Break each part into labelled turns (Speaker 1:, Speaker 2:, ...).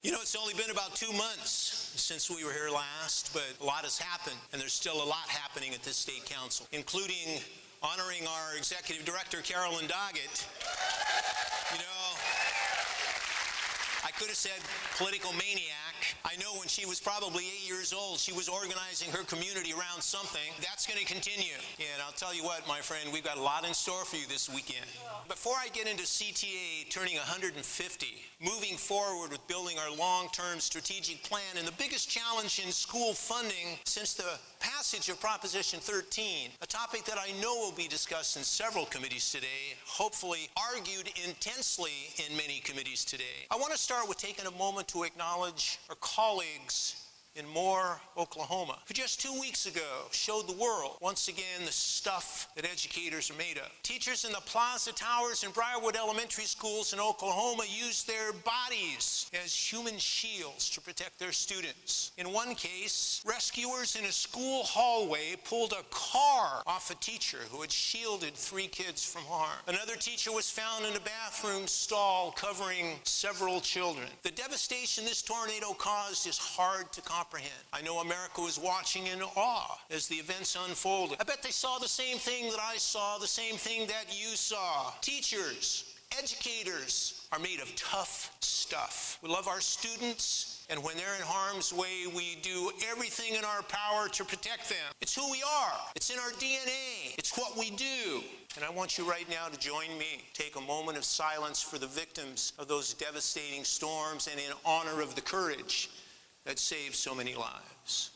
Speaker 1: You know, it's only been about 2 months since we were here last, but a lot has happened, and there's still a lot happening at this state council, including honoring our executive director, Carolyn Doggett. You know, I could have said political maniac. I know when she was probably 8 years old, she was organizing her community around something. That's going to continue. And I'll tell you what, my friend, we've got a lot in store for you this weekend. Before I get into CTA turning 150, moving forward with building our long-term strategic plan, and the biggest challenge in school funding since the passage of Proposition 13, a topic that I know will be discussed in several committees today, hopefully argued intensely in many committees today. I want to start with taking a moment to acknowledge our colleagues in Moore, Oklahoma, who just 2 weeks ago showed the world, once again, the stuff that educators are made of. Teachers in the Plaza Towers and Briarwood Elementary Schools in Oklahoma used their bodies as human shields to protect their students. In one case, rescuers in a school hallway pulled a car off a teacher who had shielded 3 kids from harm. Another teacher was found in a bathroom stall covering several children. The devastation this tornado caused is hard to comprehend. I know America was watching in awe as the events unfolded. I bet they saw the same thing that I saw, the same thing that you saw. Teachers, educators are made of tough stuff. We love our students, and when they're in harm's way, we do everything in our power to protect them. It's who we are. It's in our DNA. It's what we do. And I want you right now to join me. Take a moment of silence for the victims of those devastating storms and in honor of the courage that saved so many lives.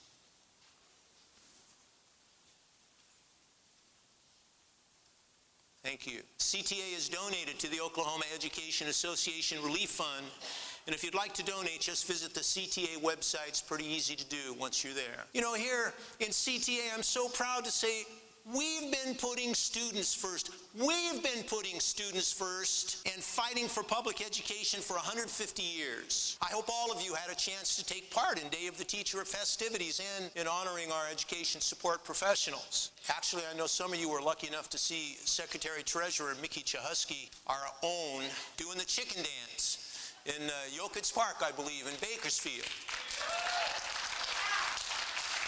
Speaker 1: Thank you. CTA is donated to the Oklahoma Education Association Relief Fund, and if you'd like to donate, just visit the CTA website. It's pretty easy to do once you're there. You know, here in CTA, I'm so proud to say we've been putting students first. We've been putting students first and fighting for public education for 150 years. I hope all of you had a chance to take part in Day of the Teacher festivities and in honoring our education support professionals. Actually, I know some of you were lucky enough to see Secretary Treasurer Mickey Chahusky, our own, doing the chicken dance in Yokitz Park, I believe, in Bakersfield.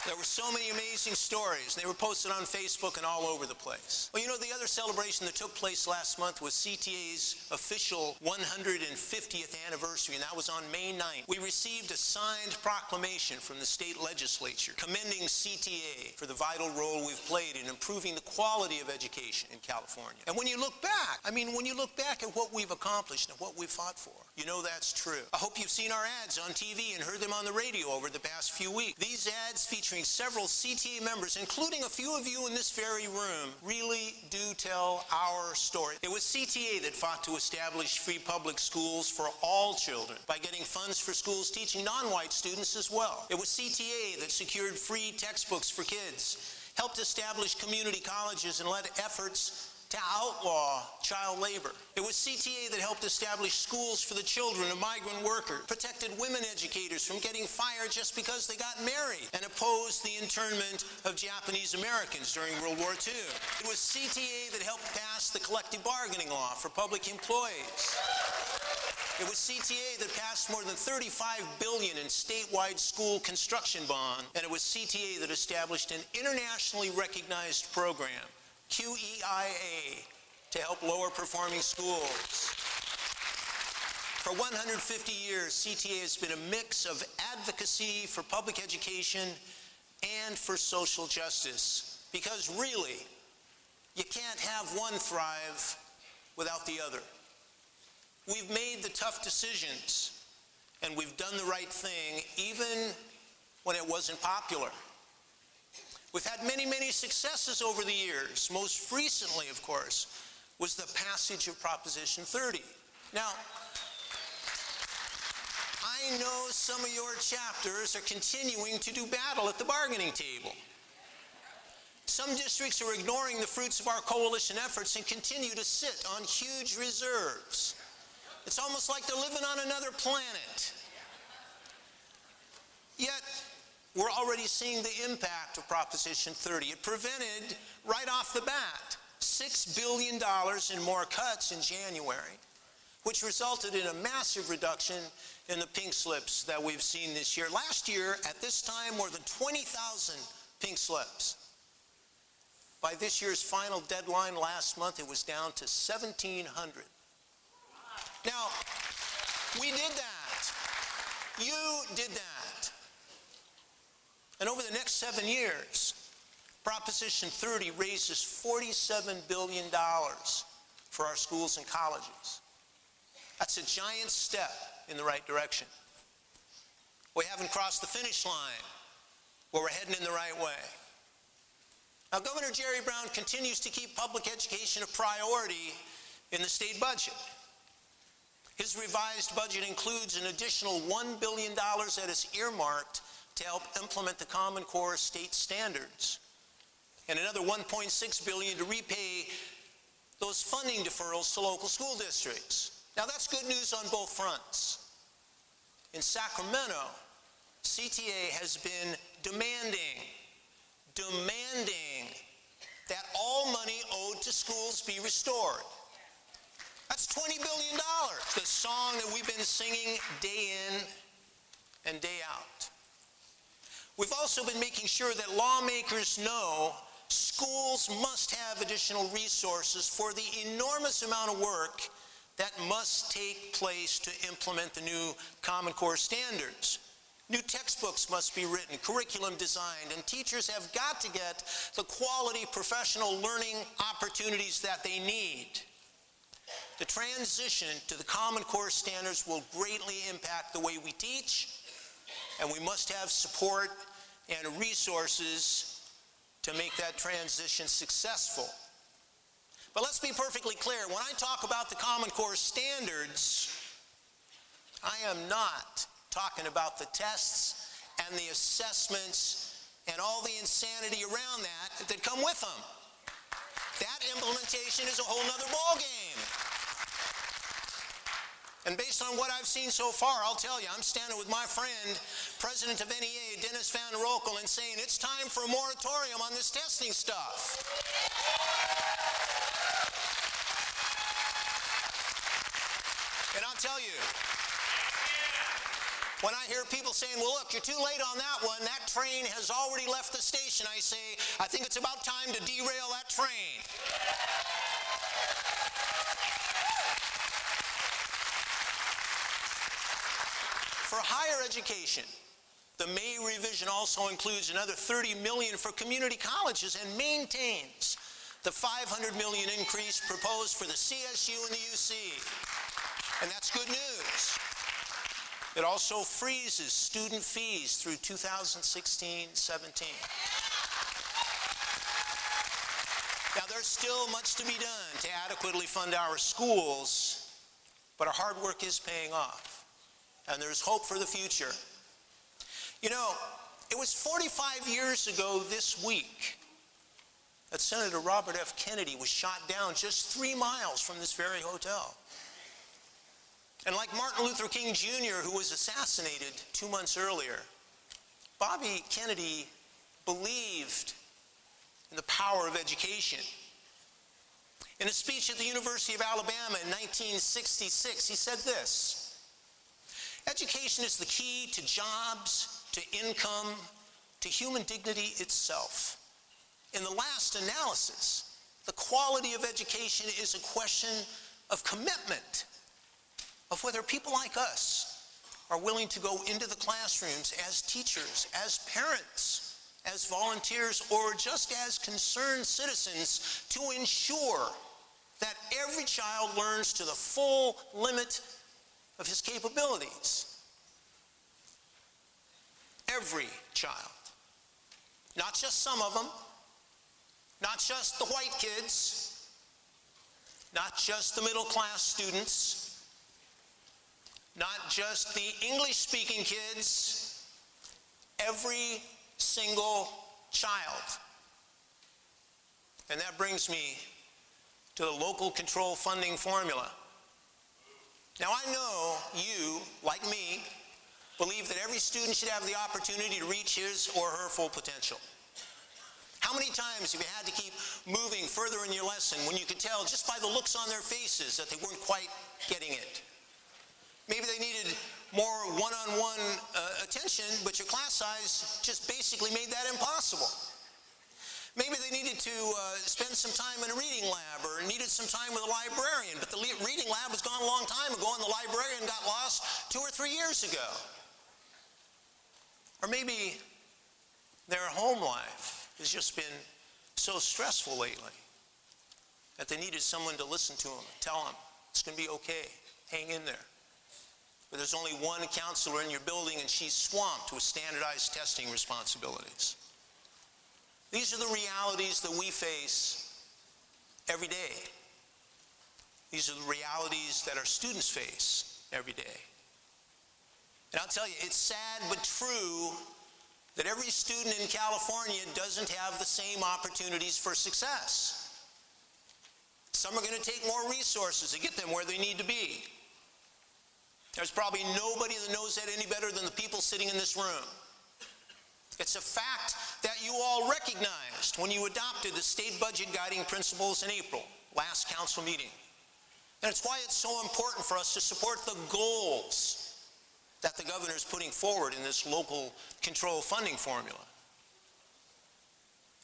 Speaker 1: There were so many amazing stories. They were posted on Facebook and all over the place. Well, you know, the other celebration that took place last month was CTA's official 150th anniversary, and that was on May 9th. We received a signed proclamation from the state legislature commending CTA for the vital role we've played in improving the quality of education in California. And when you look back, when you look back at what we've accomplished and what we've fought for, you know that's true. I hope you've seen our ads on TV and heard them on the radio over the past few weeks. These ads featuring several CTA members, including a few of you in this very room, really do tell our story. It was CTA that fought to establish free public schools for all children by getting funds for schools teaching non-white students as well. It was CTA that secured free textbooks for kids, helped establish community colleges, and led efforts to outlaw child labor. It was CTA that helped establish schools for the children of migrant workers, protected women educators from getting fired just because they got married, and opposed the internment of Japanese Americans during World War II. It was CTA that helped pass the collective bargaining law for public employees. It was CTA that passed more than $35 billion in statewide school construction bond, and it was CTA that established an internationally recognized program, QEIA, to help lower performing schools. For 150 years, CTA has been a mix of advocacy for public education and for social justice, because really, you can't have one thrive without the other. We've made the tough decisions, and we've done the right thing, even when it wasn't popular. We've had many, many successes over the years. Most recently, of course, was the passage of Proposition 30. Now, I know some of your chapters are continuing to do battle at the bargaining table. Some districts are ignoring the fruits of our coalition efforts and continue to sit on huge reserves. It's almost like they're living on another planet. Yet, we're already seeing the impact of Proposition 30. It prevented, right off the bat, $6 billion in more cuts in January, which resulted in a massive reduction in the pink slips that we've seen this year. Last year, at this time, more than 20,000 pink slips. By this year's final deadline last month, it was down to 1,700. Now, we did that. You did that. And over the next 7 years, Proposition 30 raises $47 billion for our schools and colleges. That's a giant step in the right direction. We haven't crossed the finish line, but we're heading in the right way. Now, Governor Jerry Brown continues to keep public education a priority in the state budget. His revised budget includes an additional $1 billion that is earmarked to help implement the Common Core state standards, and another $1.6 billion to repay those funding deferrals to local school districts. Now, that's good news on both fronts. In Sacramento, CTA has been demanding that all money owed to schools be restored. That's $20 billion, the song that we've been singing day in and day out. We've also been making sure that lawmakers know schools must have additional resources for the enormous amount of work that must take place to implement the new Common Core standards. New textbooks must be written, curriculum designed, and teachers have got to get the quality professional learning opportunities that they need. The transition to the Common Core standards will greatly impact the way we teach, and we must have support and resources to make that transition successful. But let's be perfectly clear. When I talk about the Common Core standards, I am not talking about the tests and the assessments and all the insanity around that come with them. That implementation is a whole nother ballgame. And based on what I've seen so far, I'll tell you, I'm standing with my friend, President of NEA, Dennis Van Rokel, and saying it's time for a moratorium on this testing stuff. And I'll tell you, when I hear people saying, well, look, you're too late on that one, that train has already left the station, I say, I think it's about time to derail that train. For higher education, the May revision also includes another $30 million for community colleges and maintains the $500 million increase proposed for the CSU and the UC. And that's good news. It also freezes student fees through 2016-17. Now, there's still much to be done to adequately fund our schools, but our hard work is paying off, and there's hope for the future. You know, it was 45 years ago this week that Senator Robert F. Kennedy was shot down just 3 miles from this very hotel. And like Martin Luther King Jr., who was assassinated 2 months earlier, Bobby Kennedy believed in the power of education. In a speech at the University of Alabama in 1966, he said this: "Education is the key to jobs, to income, to human dignity itself. In the last analysis, the quality of education is a question of commitment, of whether people like us are willing to go into the classrooms as teachers, as parents, as volunteers, or just as concerned citizens to ensure that every child learns to the full limit of his capabilities." Every child. Not just some of them, not just the white kids, not just the middle class students, not just the English-speaking kids, every single child. And that brings me to the local control funding formula. Now, I know you, like me, believe that every student should have the opportunity to reach his or her full potential. How many times have you had to keep moving further in your lesson when you could tell just by the looks on their faces that they weren't quite getting it? Maybe they needed more one-on-one attention, but your class size just basically made that impossible. Maybe they needed to spend some time in a reading lab or needed some time with a librarian, but the reading lab was gone a long time ago and the librarian got lost 2 or 3 years ago. Or maybe their home life has just been so stressful lately that they needed someone to listen to them, tell them it's going to be okay, hang in there. But there's only one counselor in your building and she's swamped with standardized testing responsibilities. These are the realities that we face every day. These are the realities that our students face every day. And I'll tell you, it's sad but true that every student in California doesn't have the same opportunities for success. Some are going to take more resources to get them where they need to be. There's probably nobody that knows that any better than the people sitting in this room. It's a fact that you all recognized when you adopted the state budget guiding principles in April, last council meeting. And it's why it's so important for us to support the goals that the governor is putting forward in this local control funding formula.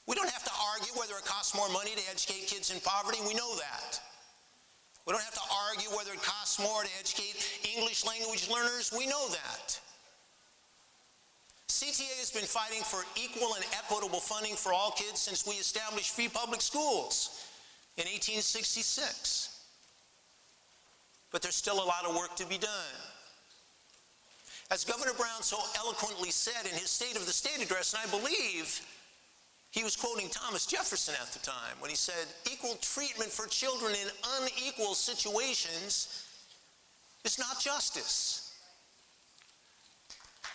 Speaker 1: We don't have to argue whether it costs more money to educate kids in poverty. We know that. We don't have to argue whether it costs more to educate English language learners. We know that. CTA has been fighting for equal and equitable funding for all kids since we established free public schools in 1866. But there's still a lot of work to be done. As Governor Brown so eloquently said in his State of the State address, and I believe he was quoting Thomas Jefferson at the time when he said, equal treatment for children in unequal situations is not justice.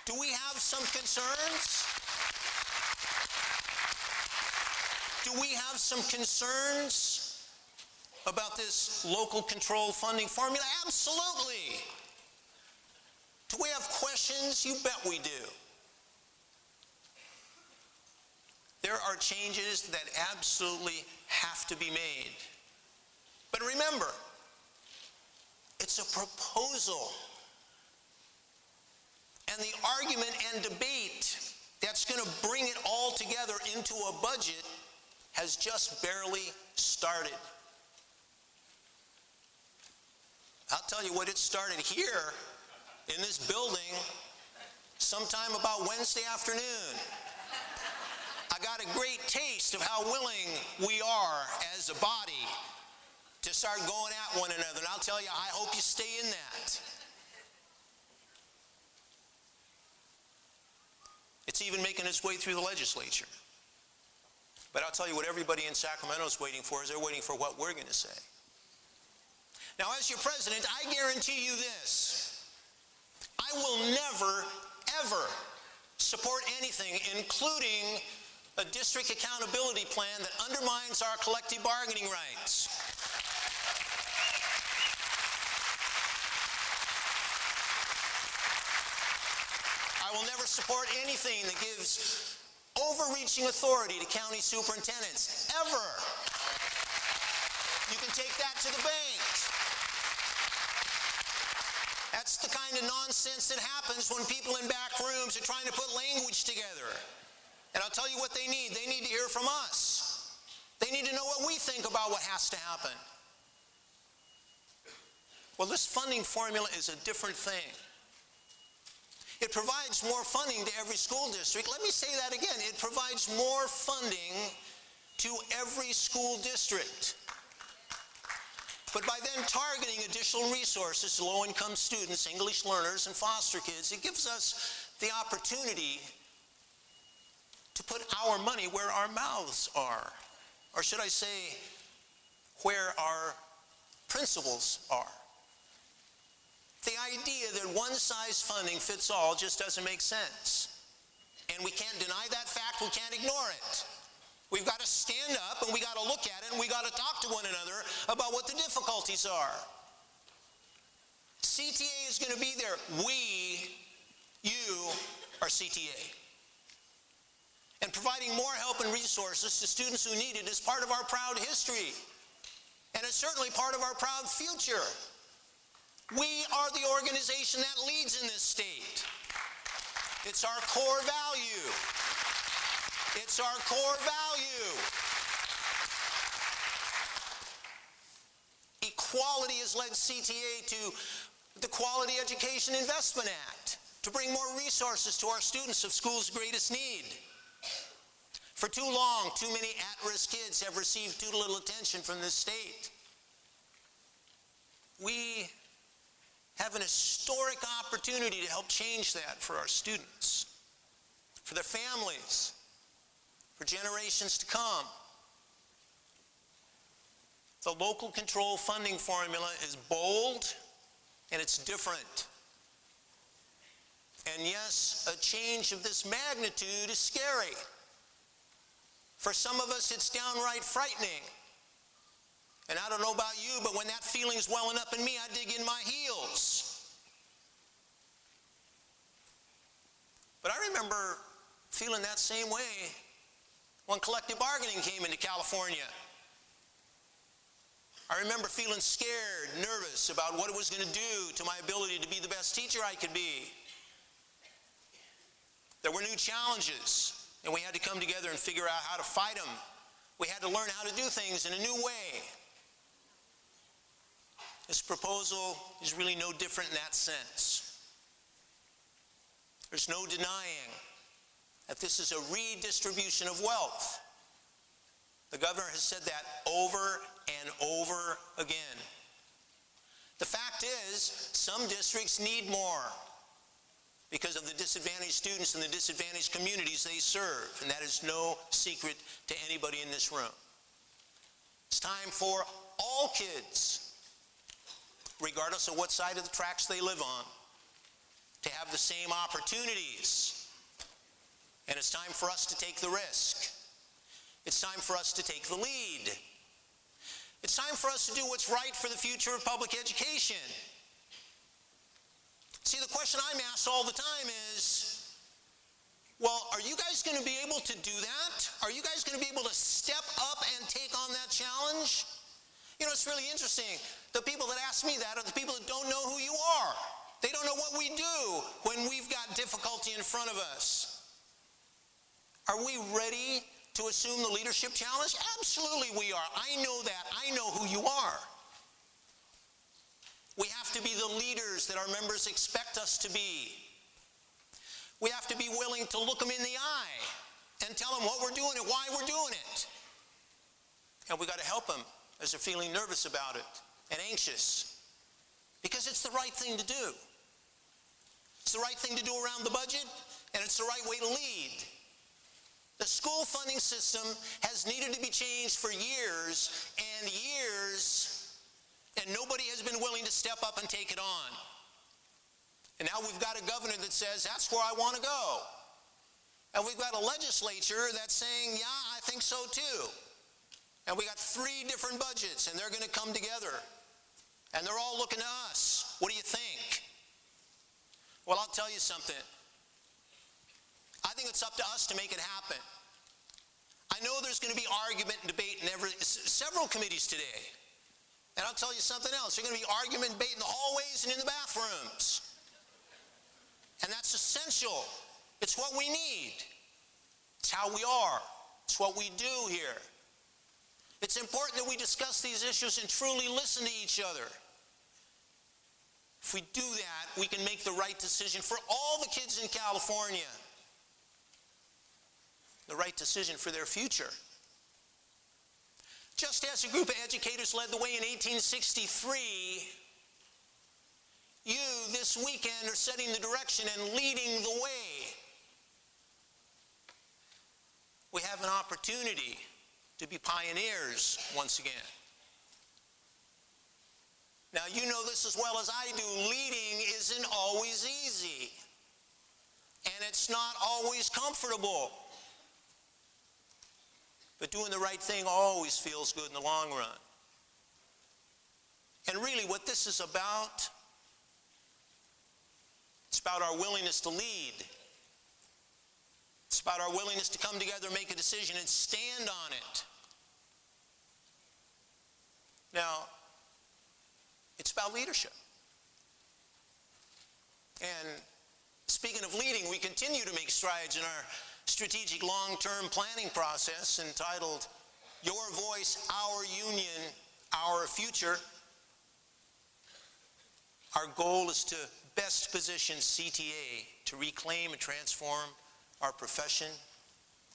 Speaker 1: Do we have some concerns? Do we have some concerns about this local control funding formula? Absolutely. Do we have questions? You bet we do. There are changes that absolutely have to be made. But remember, it's a proposal. And the argument and debate that's going to bring it all together into a budget has just barely started. I'll tell you what, it started here in this building sometime about Wednesday afternoon. I got a great taste of how willing we are as a body to start going at one another. And I'll tell you, I hope you stay in that. It's even making its way through the legislature. But I'll tell you what everybody in Sacramento is waiting for is they're waiting for what we're going to say. Now, as your president, I guarantee you this. I will never, ever support anything, including a district accountability plan that undermines our collective bargaining rights. I will never support anything that gives overreaching authority to county superintendents, ever. You can take that to the bank. That's the kind of nonsense that happens when people in back rooms are trying to put language together. And I'll tell you what they need. They need to hear from us. They need to know what we think about what has to happen. Well, this funding formula is a different thing. It provides more funding to every school district. Let me say that again. It provides more funding to every school district. But by then targeting additional resources to low-income students, English learners, and foster kids, it gives us the opportunity to put our money where our mouths are. Or should I say, where our principles are. The idea that one-size funding fits all just doesn't make sense. And we can't deny that fact, we can't ignore it. We've got to stand up and we got to look at it and we got to talk to one another about what the difficulties are. CTA is going to be there. We, you, are CTA. And providing more help and resources to students who need it is part of our proud history. And it's certainly part of our proud future. We are the organization that leads in this state. It's our core value. It's our core value. Equality has led CTA to the Quality Education Investment Act to bring more resources to our students of schools' greatest need. For too long, too many at-risk kids have received too little attention from this state. We have an historic opportunity to help change that for our students, for their families, for generations to come. The local control funding formula is bold and it's different. And yes, a change of this magnitude is scary. For some of us, it's downright frightening. And I don't know about you, but when that feeling's welling up in me, I dig in my heels. But I remember feeling that same way when collective bargaining came into California. I remember feeling scared, nervous about what it was going to do to my ability to be the best teacher I could be. There were new challenges, and we had to come together and figure out how to fight them. We had to learn how to do things in a new way. This proposal is really no different in that sense. There's no denying that this is a redistribution of wealth. The governor has said that over and over again. The fact is, some districts need more because of the disadvantaged students and the disadvantaged communities they serve, and that is no secret to anybody in this room. It's time for all kids, regardless of what side of the tracks they live on, to have the same opportunities. And it's time for us to take the risk. It's time for us to take the lead. It's time for us to do what's right for the future of public education. See, the question I'm asked all the time is, well, are you guys going to be able to do that? Are you guys going to be able to step up and take on that challenge? You know, it's really interesting. The people that ask me that are the people that don't know who you are. They don't know what we do when we've got difficulty in front of us. Are we ready to assume the leadership challenge? Absolutely we are. I know that. I know who you are. We have to be the leaders that our members expect us to be. We have to be willing to look them in the eye and tell them what we're doing and why we're doing it. And we got to help them as they're feeling nervous about it and anxious, because it's the right thing to do. It's the right thing to do around the budget, and it's the right way to lead. The school funding system has needed to be changed for years and years, and nobody has been willing to step up and take it on. And now we've got a governor that says, that's where I want to go. And we've got a legislature that's saying, yeah, I think so too. And we got 3 different budgets, and they're going to come together. And they're all looking to us. What do you think? Well, I'll tell you something. I think it's up to us to make it happen. I know there's going to be argument and debate in several committees today. And I'll tell you something else. There's going to be argument and debate in the hallways and in the bathrooms. And that's essential. It's what we need. It's how we are. It's what we do here. It's important that we discuss these issues and truly listen to each other. If we do that, we can make the right decision for all the kids in California. The right decision for their future. Just as a group of educators led the way in 1863, you this weekend are setting the direction and leading the way. We have an opportunity to be pioneers once again. Now, you know this as well as I do. Leading isn't always easy. And it's not always comfortable. But doing the right thing always feels good in the long run. And really what this is about, it's about our willingness to lead. It's about our willingness to come together, make a decision, and stand on it. Now, it's about leadership. And speaking of leading, we continue to make strides in our strategic long-term planning process entitled Your Voice, Our Union, Our Future. Our goal is to best position CTA to reclaim and transform our profession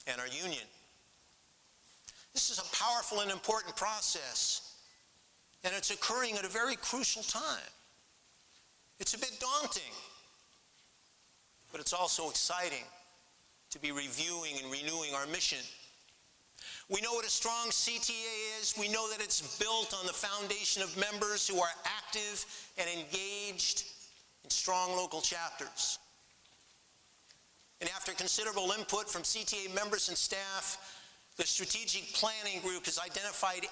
Speaker 1: and our union. This is a powerful and important process, and it's occurring at a very crucial time. It's a bit daunting, but it's also exciting to be reviewing and renewing our mission. We know what a strong CTA is. We know that it's built on the foundation of members who are active and engaged in strong local chapters. And after considerable input from CTA members and staff, the Strategic Planning Group has identified 8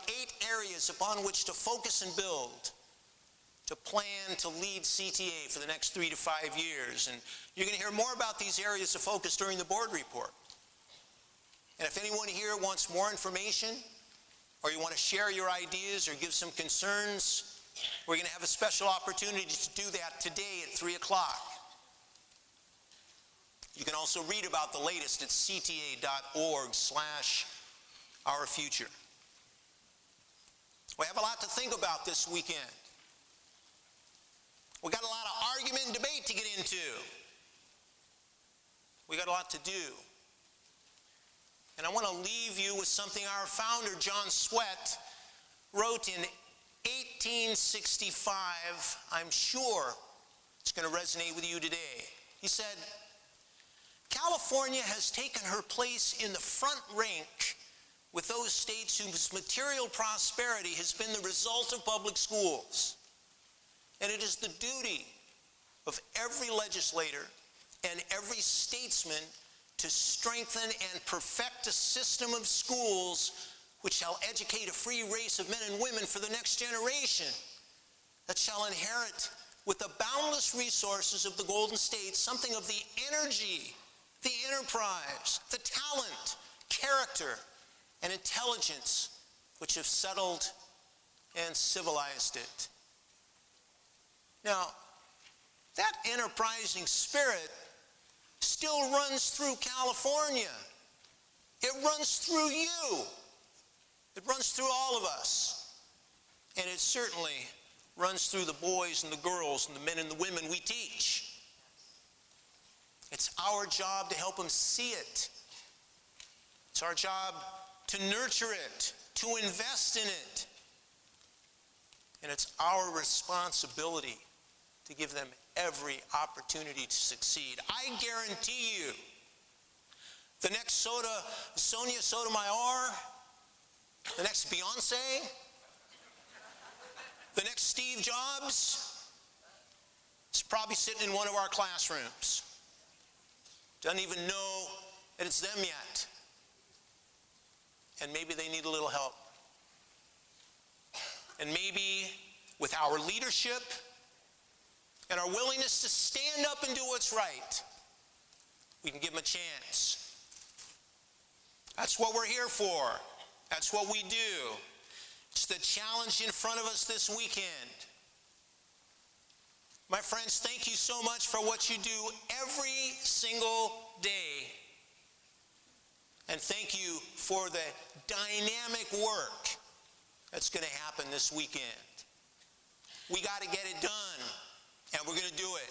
Speaker 1: areas upon which to focus and build to plan to lead CTA for the next 3 to 5 years. And you're going to hear more about these areas of focus during the board report. And if anyone here wants more information, or you want to share your ideas or give some concerns, we're going to have a special opportunity to do that today at 3 o'clock. You can also read about the latest at cta.org/ourfuture. We have a lot to think about this weekend. We got a lot of argument and debate to get into. We got a lot to do. And I want to leave you with something our founder, John Swett, wrote in 1865. I'm sure it's going to resonate with you today. He said, California has taken her place in the front rank with those states whose material prosperity has been the result of public schools. And it is the duty of every legislator and every statesman to strengthen and perfect a system of schools which shall educate a free race of men and women for the next generation, that shall inherit with the boundless resources of the Golden State something of the energy, the enterprise, the talent, character, and intelligence which have settled and civilized it. Now, that enterprising spirit still runs through California. It runs through you. It runs through all of us. And it certainly runs through the boys and the girls and the men and the women we teach. It's our job to help them see it. It's our job to nurture it, to invest in it. And it's our responsibility to give them every opportunity to succeed. I guarantee you, the next Sonia Sotomayor, the next Beyonce, the next Steve Jobs is probably sitting in one of our classrooms. Doesn't even know that it's them yet. And maybe they need a little help. And maybe with our leadership and our willingness to stand up and do what's right, we can give them a chance. That's what we're here for. That's what we do. It's the challenge in front of us this weekend. My friends, thank you so much for what you do every single day. And thank you for the dynamic work that's going to happen this weekend. We got to get it done, and we're going to do it.